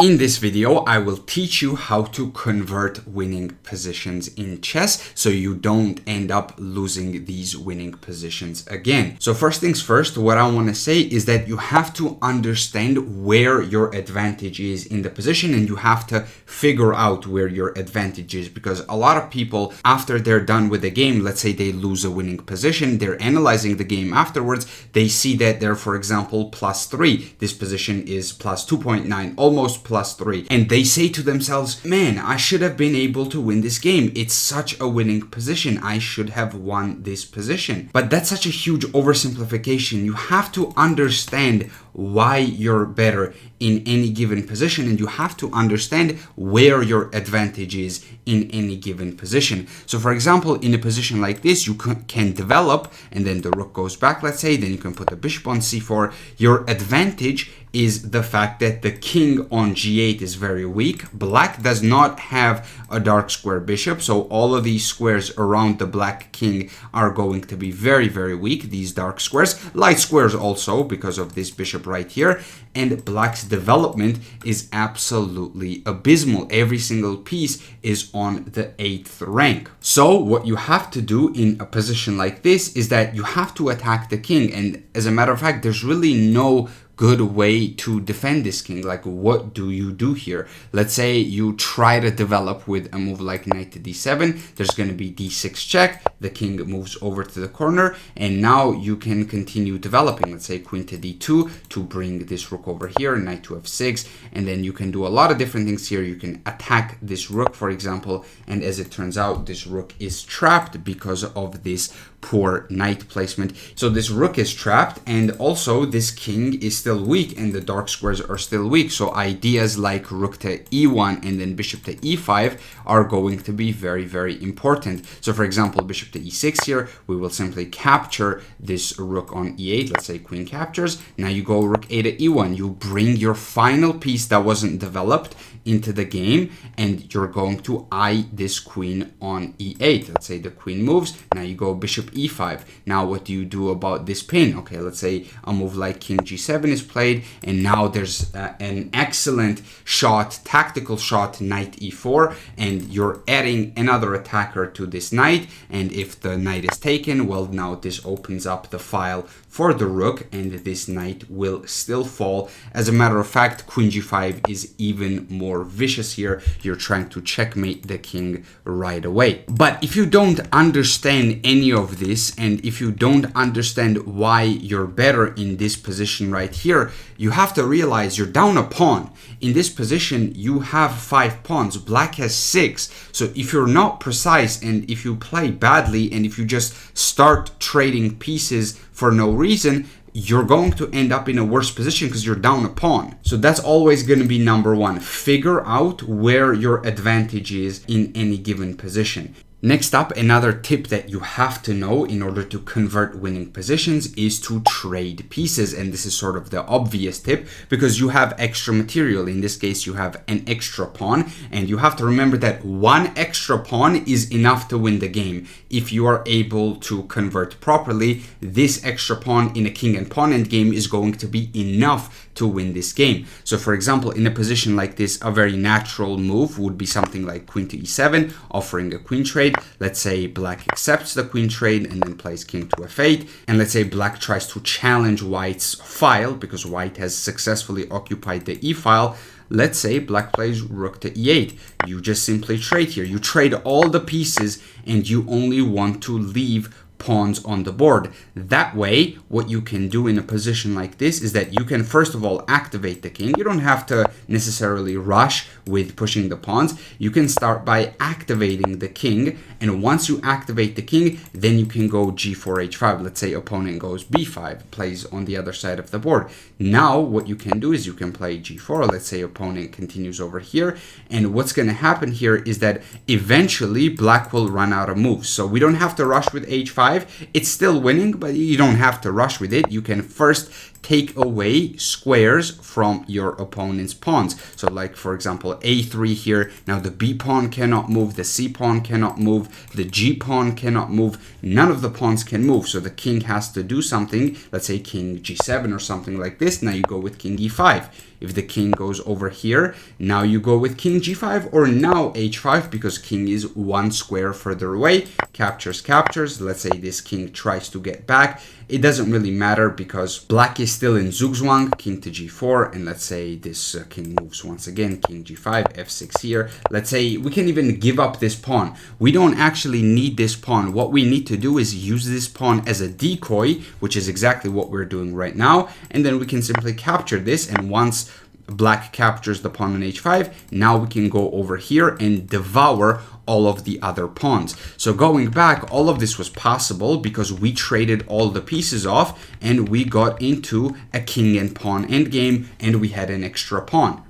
In this video, I will teach you how to convert winning positions in chess so you don't end up losing these winning positions again. So first things first, what I want to say is that you have to understand where your advantage is in the position, and you have to figure out where your advantage is, because a lot of people, after they're done with the game, let's say they lose a winning position, they're analyzing the game afterwards, they see that they're, for example, +3. This position is +2.9, almost +3, and they say to themselves, man, I should have been able to win this game. It's such a winning position. I should have won this position. But that's such a huge oversimplification. You have to understand why you're better in any given position, and you have to understand where your advantage is in any given position. So for example, in a position like this, you can develop, and then the rook goes back, let's say, then you can put a bishop on c4. Your advantage is the fact that the king on g8 is very weak. Black does not have a dark square bishop, so all of these squares around the black king are going to be very, very weak, these dark squares. Light squares also, because of this bishop right here. And black's development is absolutely abysmal. Every single piece is on the 8th rank. So what you have to do in a position like this is that you have to attack the king. And as a matter of fact, there's really no good way to defend this king. Like, what do you do here? Let's say you try to develop with a move like knight to d7. There's going to be d6 check. The king moves over to the corner, and now you can continue developing. Let's say queen to d2 to bring this rook over here, knight to f6, and then you can do a lot of different things here. You can attack this rook, for example, and as it turns out, this rook is trapped because of this poor knight placement. So this rook is trapped, and also this king is still weak, and the dark squares are still weak. So ideas like rook to e1 and then bishop to e5 are going to be very, very important. So for example, bishop to e6 here, we will simply capture this rook on e8. Let's say queen captures. Now you go rook a to e1. You bring your final piece that wasn't developed into the game, and you're going to eye this queen on e8. Let's say the queen moves. Now you go bishop e5. Now what do you do about this pin? Okay, let's say a move like king g7 is played, and now there's an excellent shot, tactical shot, knight e4, and you're adding another attacker to this knight, and if the knight is taken, well, now this opens up the file for the rook, and this knight will still fall. As a matter of fact, queen g5 is even more vicious here. You're trying to checkmate the king right away. But if you don't understand any of this, and if you don't understand why you're better in this position right here, you have to realize you're down a pawn. In this position, you have 5 pawns. Black has 6. So if you're not precise, and if you play badly, and if you just start trading pieces for no reason, you're going to end up in a worse position because you're down a pawn. So that's always going to be number one. Figure out where your advantage is in any given position. Next up, another tip that you have to know in order to convert winning positions is to trade pieces. And this is sort of the obvious tip, because you have extra material. In this case, you have an extra pawn, and you have to remember that one extra pawn is enough to win the game. If you are able to convert properly, this extra pawn in a king and pawn endgame is going to be enough to win this game. So for example, in a position like this, a very natural move would be something like queen to e7, offering a queen trade. Let's say black accepts the queen trade and then plays king to f8. And let's say black tries to challenge white's file, because white has successfully occupied the e file. Let's say black plays rook to e8. You just simply trade here. You trade all the pieces, and you only want to leave pawns on the board. That way, what you can do in a position like this is that you can first of all activate the king. You don't have to necessarily rush with pushing the pawns. You can start by activating the king, and once you activate the king, then you can go g4 h5. Let's say opponent goes b5, plays on the other side of the board. Now what you can do is you can play g4. Let's say opponent continues over here, and what's going to happen here is that eventually black will run out of moves. So we don't have to rush with h5. It's still winning, but you don't have to rush with it. You can first take away squares from your opponent's pawns. So like, for example, a3 here. Now the b pawn cannot move, the c pawn cannot move, the g pawn cannot move. None of the pawns can move. So the king has to do something. Let's say king g7 or something like this. Now you go with king e5. If the king goes over here, now you go with king g5, or now h5, because king is one square further away. Captures, captures. Let's say this king tries to get back. It doesn't really matter because black is still in zugzwang, king to g4, and let's say this king moves once again, king g5, f6 here. Let's say we can even give up this pawn. We don't actually need this pawn. What we need to do is use this pawn as a decoy, which is exactly what we're doing right now, and then we can simply capture this, and once black captures the pawn on h5, now we can go over here and devour all of the other pawns. So going back, all of this was possible because we traded all the pieces off and we got into a king and pawn endgame, and we had an extra pawn.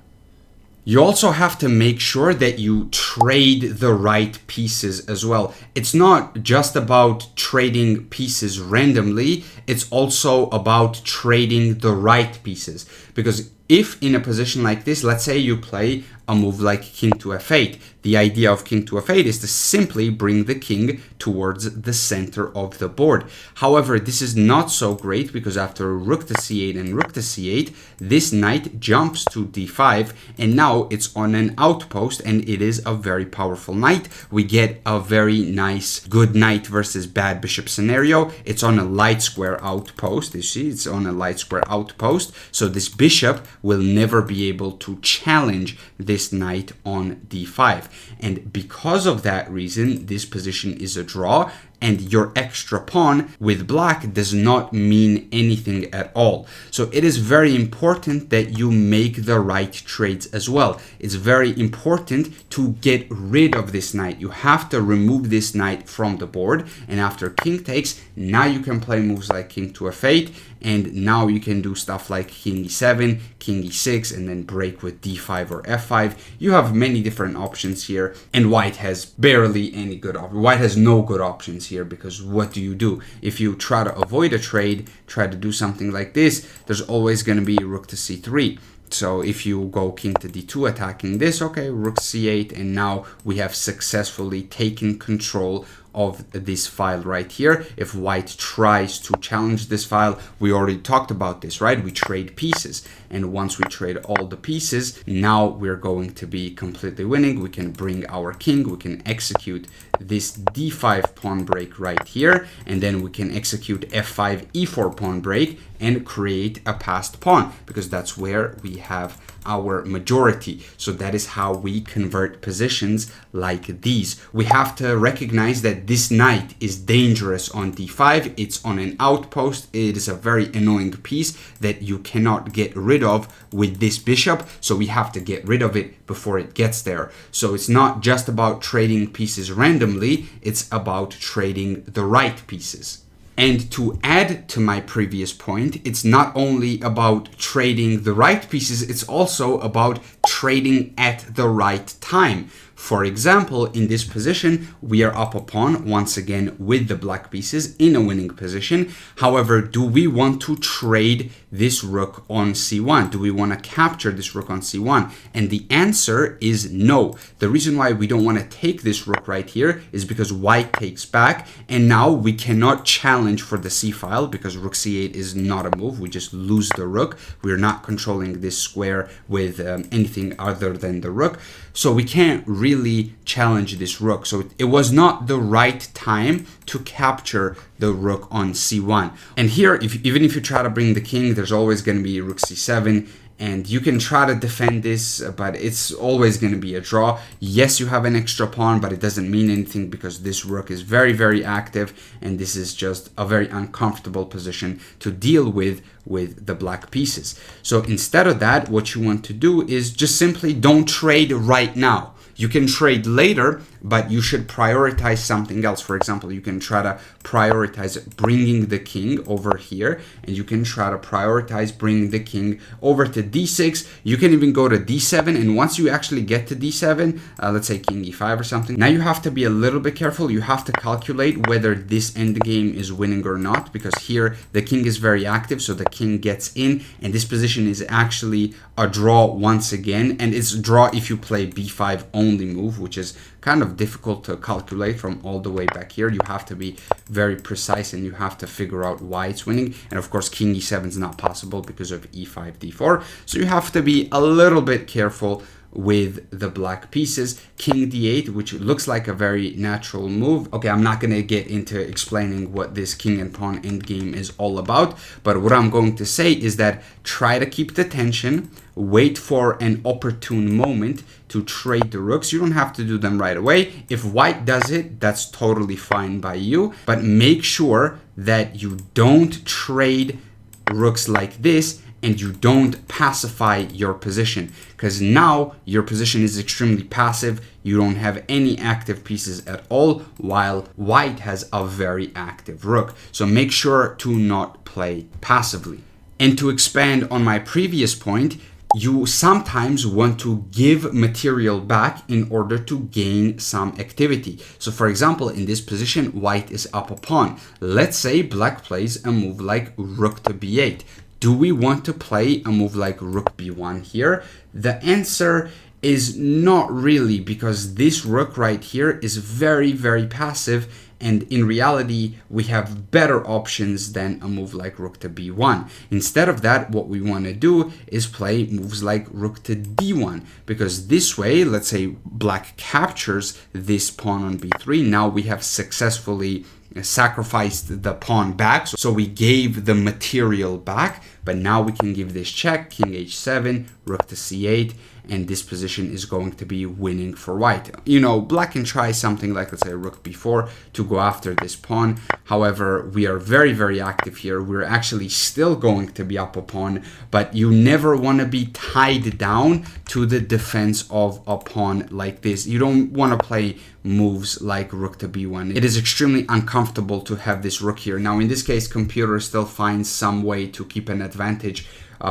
You also have to make sure that you trade the right pieces as well. It's not just about trading pieces randomly, it's also about trading the right pieces. Because if in a position like this, let's say you play a move like king to f8, the idea of king to f8 is to simply bring the king towards the center of the board. However, this is not so great because after rook to c8 and rook to c8, this knight jumps to d5, and now it's on an outpost, and it is a very powerful knight. We get a very nice good knight versus bad bishop scenario. It's on a light square outpost. You see, it's on a light square outpost, so this bishop will never be able to challenge this knight on d5. And because of that reason, this position is a draw, and your extra pawn with black does not mean anything at all. So it is very important that you make the right trades as well. It's very important to get rid of this knight. You have to remove this knight from the board, and after king takes, now you can play moves like king to f8, and now you can do stuff like king e7, king e6, and then break with d5 or f5. You have many different options here, and white has barely any good options. White has no good options here, because what do? If you try to avoid a trade, try to do something like this, there's always going to be rook to c3. So if you go king to d2 attacking this, okay, rook c8, and now we have successfully taken control of this file right here. If white tries to challenge this file, we already talked about this, right? We trade pieces, and once we trade all the pieces, now we're going to be completely winning. We can bring our king, we can execute this d5 pawn break right here, and then we can execute f5 e4 pawn break and create a passed pawn, because that's where we have our majority. So that is how we convert positions like these. We have to recognize that this knight is dangerous on d5. It's on an outpost. It is a very annoying piece that you cannot get rid of with this bishop, so we have to get rid of it before it gets there. So it's not just about trading pieces randomly, it's about trading the right pieces. And to add to my previous point, it's not only about trading the right pieces, it's also about trading at the right time. For example, in this position, we are up a pawn once again with the black pieces in a winning position. However, do we want to trade this rook on c1? Do we want to capture this rook on c1? And the answer is no. The reason why we don't want to take this rook right here is because white takes back, and now we cannot challenge for the c file because rook c8 is not a move. We just lose the rook. We're not controlling this square with anything other than the rook. So we can't really challenge this rook. So it was not the right time to capture the rook on c1. And here, even if you try to bring the king, there's always going to be rook c7. And you can try to defend this, but it's always going to be a draw. Yes, you have an extra pawn, but it doesn't mean anything because this rook is very, very active. And this is just a very uncomfortable position to deal with the black pieces. So instead of that, what you want to do is just simply don't trade right now. You can trade later, but you should prioritize something else. For example, you can try to prioritize bringing the king over here, and you can try to prioritize bringing the king over to d6. You can even go to d7, and once you actually get to d7, let's say king e5 or something, now you have to be a little bit careful. You have to calculate whether this endgame is winning or not, because here the king is very active, so the king gets in, and this position is actually a draw once again, and it's a draw if you play b5 only move, which is kind of difficult to calculate from all the way back here. You have to be very precise, and you have to figure out why it's winning. And of course, king e7 is not possible because of e5, d4. So you have to be a little bit careful with the black pieces. King d8, which looks like a very natural move. Okay, I'm not going to get into explaining what this king and pawn endgame is all about, but what I'm going to say is that try to keep the tension, wait for an opportune moment to trade the rooks. You don't have to do them right away. If white does it, that's totally fine by you, but make sure that you don't trade rooks like this and you don't pacify your position, because now your position is extremely passive. You don't have any active pieces at all, while white has a very active rook. So make sure to not play passively. And to expand on my previous point, you sometimes want to give material back in order to gain some activity. So for example, in this position, white is up a pawn. Let's say black plays a move like rook to b8. Do we want to play a move like rook b1 here? The answer is not really, because this rook right here is very, very passive, and in reality, we have better options than a move like rook to b1. Instead of that, what we want to do is play moves like rook to d1, because this way, let's say black captures this pawn on b3. Now we have successfully sacrificed the pawn back, so we gave the material back, but now we can give this check, king h7, rook to c8, and this position is going to be winning for white. You know, black can try something like, let's say, rook b4 to go after this pawn. However, we are very, very active here. We're actually still going to be up a pawn, but you never want to be tied down to the defense of a pawn like this. You don't want to play moves like rook to b1. It is extremely uncomfortable to have this rook here. Now, in this case, computer still finds some way to keep an advantage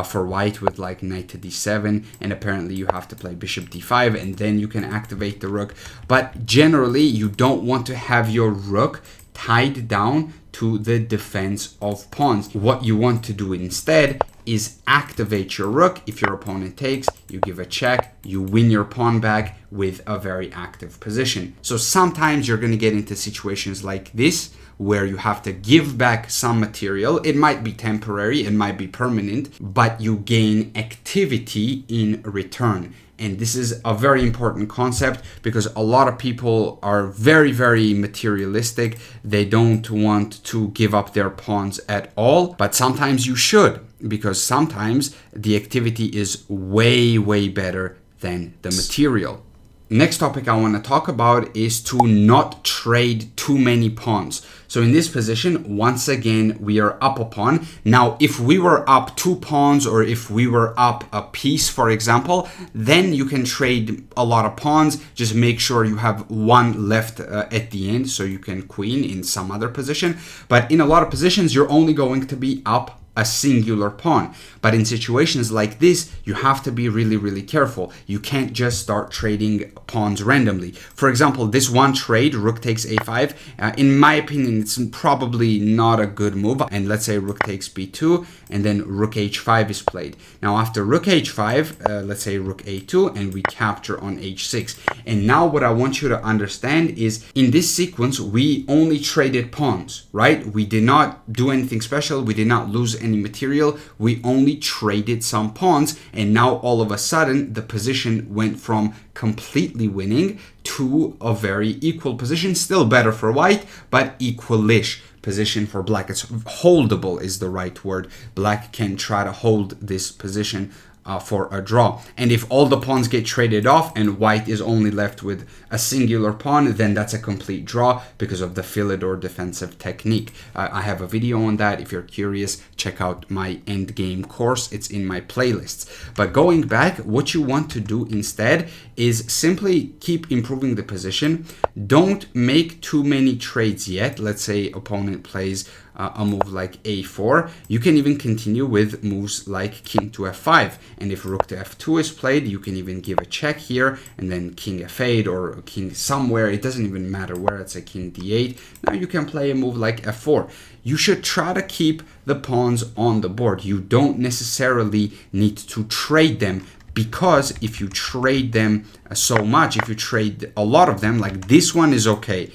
for white with like knight to d7, and apparently you have to play bishop d5 and then you can activate the rook. But generally, you don't want to have your rook tied down to the defense of pawns. What you want to do instead is activate your rook. If your opponent takes, you give a check, you win your pawn back with a very active position. So sometimes you're going to get into situations like this where you have to give back some material. It might be temporary, it might be permanent, but you gain activity in return. And this is a very important concept, because a lot of people are very, very materialistic. They don't want to give up their pawns at all, but sometimes you should, because sometimes the activity is way, way better than the material. Next topic I want to talk about is to not trade too many pawns. So in this position, once again, we are up a pawn. Now, if we were up 2 pawns, or if we were up a piece, for example, then you can trade a lot of pawns. Just make sure you have one left at the end, so you can queen in some other position. But in a lot of positions, you're only going to be up a singular pawn. But in situations like this, you have to be really, really careful. You can't just start trading pawns randomly. For example, this one trade, rook takes a5, in my opinion, it's probably not a good move. And let's say rook takes b2, and then rook h5 is played. Now after rook h5, let's say rook a2, and we capture on h6. And now what I want you to understand is, in this sequence, we only traded pawns, right? We did not do anything special. We did not lose any material. We only traded some pawns, and now all of a sudden the position went from completely winning to a very equal position. Still better for white, but equalish position for black. It's holdable is the right word. Black can try to hold this position for a draw. And if all the pawns get traded off and white is only left with a singular pawn, then that's a complete draw because of the Philidor defensive technique. I have a video on that. If you're curious, check out my endgame course. It's in my playlists. But going back, what you want to do instead is simply keep improving the position. Don't make too many trades yet. Let's say opponent plays a move like a4. You can even continue with moves like king to f5. And if rook to f2 is played, you can even give a check here and then king f8 or king somewhere. It doesn't even matter where. It's a king d8. Now you can play a move like f4. You should try to keep the pawns on the board. You don't necessarily need to trade them, because if you trade them so much, if you trade a lot of them, like this one is okay,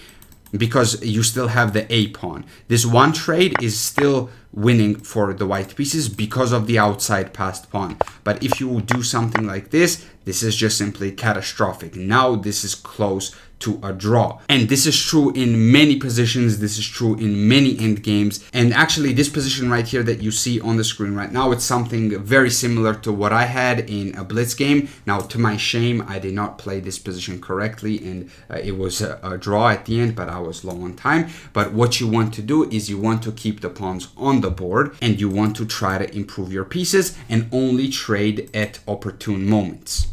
because you still have the a pawn. This one trade is still winning for the white pieces because of the outside passed pawn. But if you do something like this is just simply catastrophic. Now this is close to a draw. And this is true in many positions. This is true in many end games. And actually this position right here that you see on the screen right now, it's something very similar to what I had in a blitz game. Now, to my shame, I did not play this position correctly, and it was a draw at the end, but I was low on time. But what you want to do is you want to keep the pawns on the board, and you want to try to improve your pieces and only trade at opportune moments.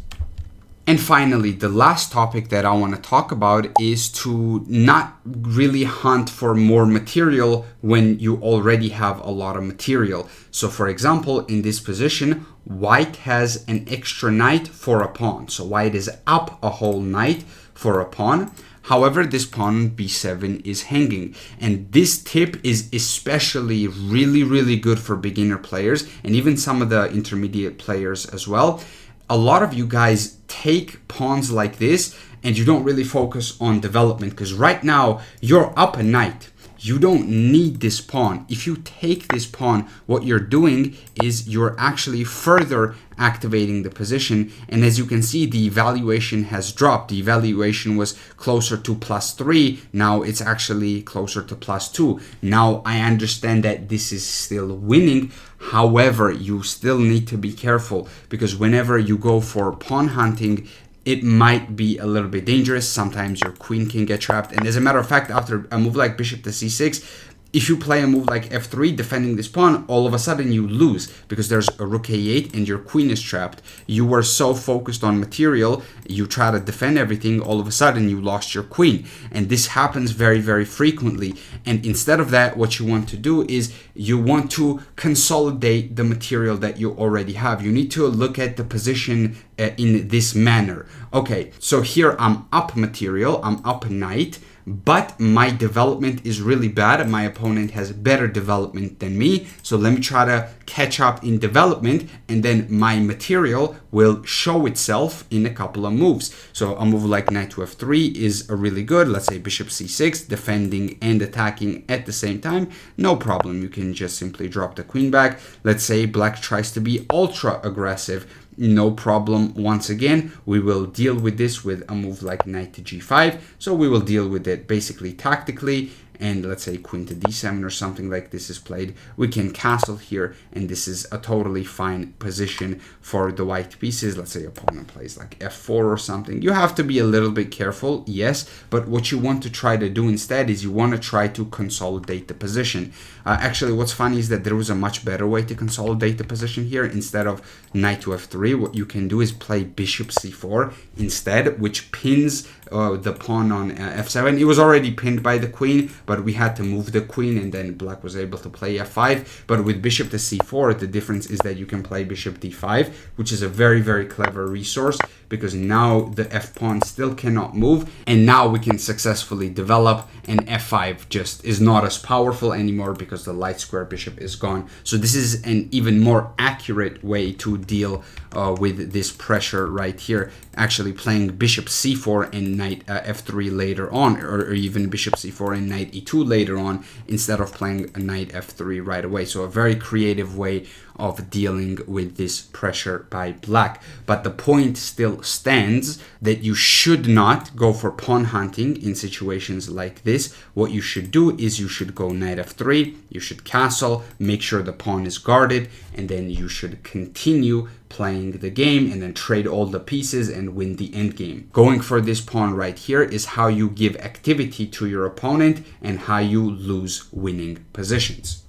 And finally, the last topic that I want to talk about is to not really hunt for more material when you already have a lot of material. So for example, in this position, white has an extra knight for a pawn. So white is up a whole knight for a pawn. However, this pawn b7 is hanging, and this tip is especially really good for beginner players and even some of the intermediate players as well. A lot of you guys take pawns like this and you don't really focus on development, because right now you're up a knight. You don't need this pawn. If you take this pawn, what you're doing is you're actually further activating the position. And as you can see, the evaluation has dropped. The evaluation was closer to +3. Now it's actually closer to +2. Now I understand that this is still winning. However, you still need to be careful, because whenever you go for pawn hunting, it might be a little bit dangerous. Sometimes your queen can get trapped. And as a matter of fact, after a move like bishop to c6, if you play a move like f3 defending this pawn, all of a sudden you lose because there's a rook a8 and your queen is trapped. You were so focused on material, you try to defend everything, all of a sudden you lost your queen. And this happens very frequently. And instead of that, what you want to do is you want to consolidate the material that you already have. You need to look at the position in this manner. Okay, so here I'm up material, I'm up knight, but my development is really bad. My opponent has better development than me. So let me try to catch up in development, and then my material will show itself in a couple of moves. So a move like knight to f3 is a really good, let's say bishop c6, defending and attacking at the same time. No problem. You can just simply drop the queen back. Let's say black tries to be ultra aggressive. No problem. Once again, we will deal with this with a move like knight to g5. So we will deal with it basically tactically, and let's say queen to d7 or something like this is played. We can castle here, and this is a totally fine position for the white pieces. Let's say opponent plays like f4 or something. You have to be a little bit careful, yes, but what you want to try to do instead is you want to try to consolidate the position. Actually, what's funny is that there was a much better way to consolidate the position here. Instead of knight to f3, what you can do is play bishop c4 instead, which pins the pawn on f7. It was already pinned by the queen, but we had to move the queen, and then black was able to play f5. But with bishop to c4, the difference is that you can play bishop d5, which is a very clever resource, because now the f pawn still cannot move, and now we can successfully develop, and f5 just is not as powerful anymore because the light square bishop is gone. So this is an even more accurate way to deal with this pressure right here, actually playing bishop c4 and knight f3 later on, or even bishop c4 and knight e2 later on, instead of playing a knight f3 right away. So a very creative way of dealing with this pressure by black. But the point still stands that you should not go for pawn hunting in situations like this. What you should do is you should go knight f3, you should castle, make sure the pawn is guarded, and then you should continue playing the game and then trade all the pieces and win the endgame. Going for this pawn right here is how you give activity to your opponent and how you lose winning positions.